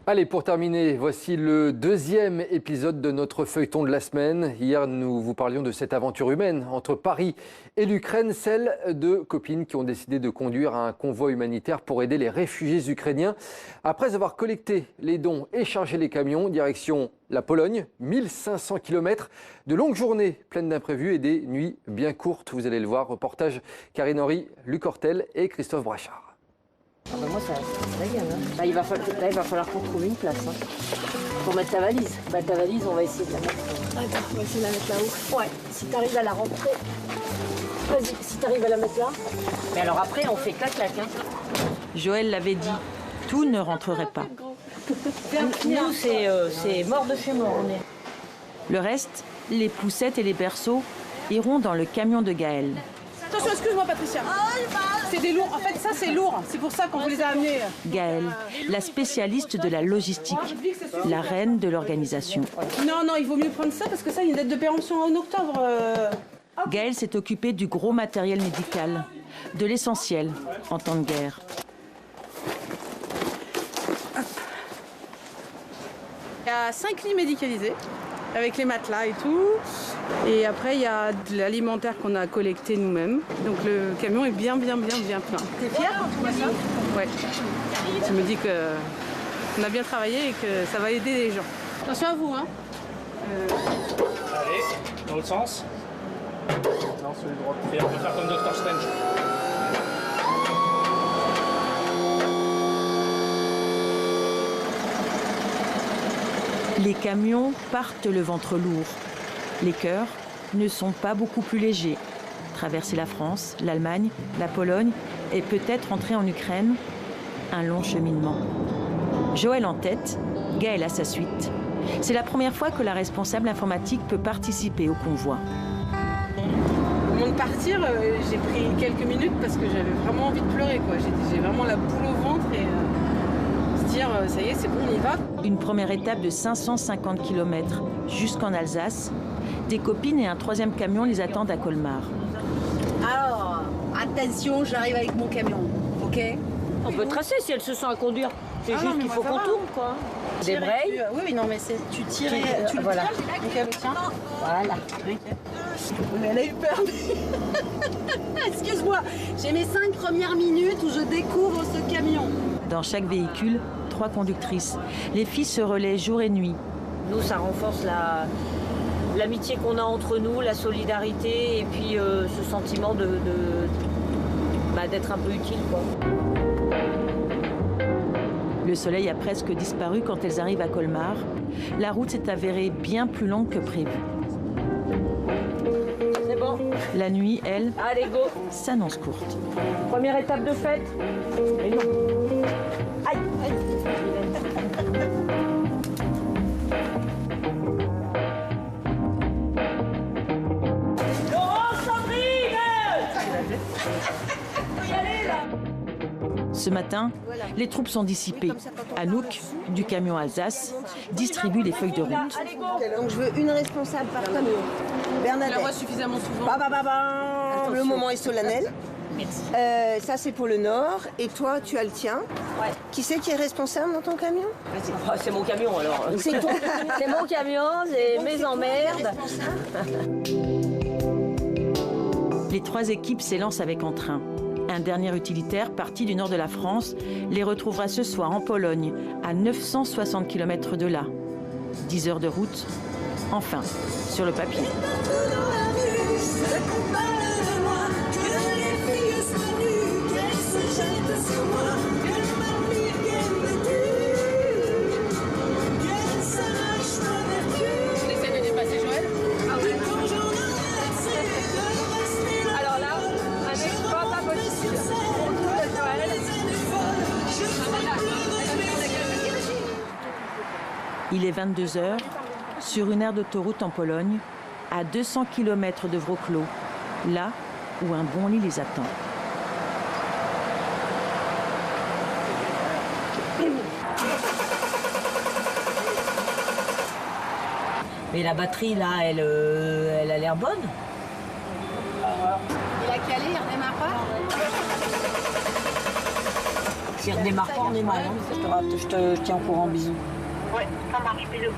Allez, pour terminer, voici le deuxième épisode de notre feuilleton de la semaine. Hier, nous vous parlions de cette aventure humaine entre Paris et l'Ukraine, celle de copines qui ont décidé de conduire un convoi humanitaire pour aider les réfugiés ukrainiens. Après avoir collecté les dons et chargé les camions, direction la Pologne, 1500 km, de longues journées pleines d'imprévus et des nuits bien courtes. Vous allez le voir, reportage Karine Henry, Luc Hortel et Christophe Brachard. Ah bah moi ça la gueule. Hein. Là, il va falloir qu'on trouve une place pour mettre ta valise. Ta valise, on va essayer de la mettre. Attends, on va essayer de la mettre là-haut. Ouais, si t'arrives à la rentrer. Vas-y, si t'arrives à la mettre là. Mais alors après, on fait clac-clac. Hein. Joël l'avait dit, tout ne rentrerait pas. Nous, c'est mort de chez mort. On est. Le reste, les poussettes et les berceaux, iront dans le camion de Gaël. Attention, excuse-moi Patricia. C'est des lourds. En fait, ça c'est lourd. C'est pour ça qu'on vous les a amenés. Gaëlle, la spécialiste de la logistique, la reine de l'organisation. Non, il vaut mieux prendre ça parce que ça, il y a une date de péremption en octobre. Gaëlle s'est occupée du gros matériel médical, de l'essentiel en temps de guerre. Il y a 5 lits médicalisés avec les matelas et tout. Et après, il y a de l'alimentaire qu'on a collecté nous-mêmes. Donc le camion est bien plein. T'es fière quand tu vois ça? Ouais. Je me dis qu'on a bien travaillé et que ça va aider les gens. Attention à vous, hein. Allez, dans l'autre sens. Non, sur le droit. Et on peut faire comme Dr Strange. Les camions partent le ventre lourd. Les cœurs ne sont pas beaucoup plus légers. Traverser la France, l'Allemagne, la Pologne et peut-être entrer en Ukraine, un long cheminement. Joël en tête, Gaël à sa suite. C'est la première fois que la responsable informatique peut participer au convoi. Au moment de partir, j'ai pris quelques minutes parce que j'avais vraiment envie de pleurer, quoi. J'ai vraiment la boule au ventre et se dire ça y est, c'est bon, on y va. Une première étape de 550 km jusqu'en Alsace. Des copines et un troisième camion les attendent à Colmar. Alors, attention, j'arrive avec mon camion, ok? On peut tracer si elle se sent à conduire. C'est juste qu'il faut qu'on tourne, quoi. Des brayes. Oui, non, mais c'est tu tires. Tu voilà. Ok, le tien. Voilà. Okay. Mais elle a eu peur. Excuse-moi, j'ai mes 5 premières minutes où je découvre ce camion. Dans chaque véhicule, 3 conductrices. Les filles se relaient jour et nuit. Nous, ça renforce l'amitié qu'on a entre nous, la solidarité et puis ce sentiment d'être un peu utile, quoi. Le soleil a presque disparu quand elles arrivent à Colmar. La route s'est avérée bien plus longue que prévu. C'est bon. La nuit, elle, Allez, go. s'annonce courte. Première étape de fête. Mais non. Aïe, aïe. Ce matin, les troupes sont dissipées. Anouk, du camion Alsace, distribue les feuilles de route. Donc je veux une responsable par camion. Je la Bernadette. vois suffisamment souvent. Le moment est solennel. Ça c'est pour le nord. Et toi, tu as le tien. Ouais. Qui c'est qui est responsable dans ton camion? Oh, c'est mon camion alors. C'est ton C'est mon camion, c'est mes emmerdes. Les 3 équipes s'élancent avec entrain. Un dernier utilitaire parti du nord de la France les retrouvera ce soir en Pologne, à 960 km de là. 10 heures de route, enfin, sur le papier. J'essaie de dépasser Joël. Ah ouais. Alors là, avec pas possible. Il est 22 heures, sur une aire d'autoroute en Pologne, à 200 km de Wrocław, là où un bon lit les attend. Mais la batterie là, elle a l'air bonne. Il a calé, il redémarre pas. S'il redémarre pas, on est mal. Hein. Je te tiens au courant, bisous. Ouais, ça marche, bisous.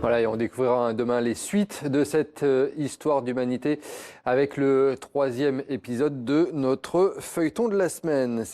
Voilà, et on découvrira demain les suites de cette histoire d'humanité avec le 3e épisode de notre feuilleton de la semaine.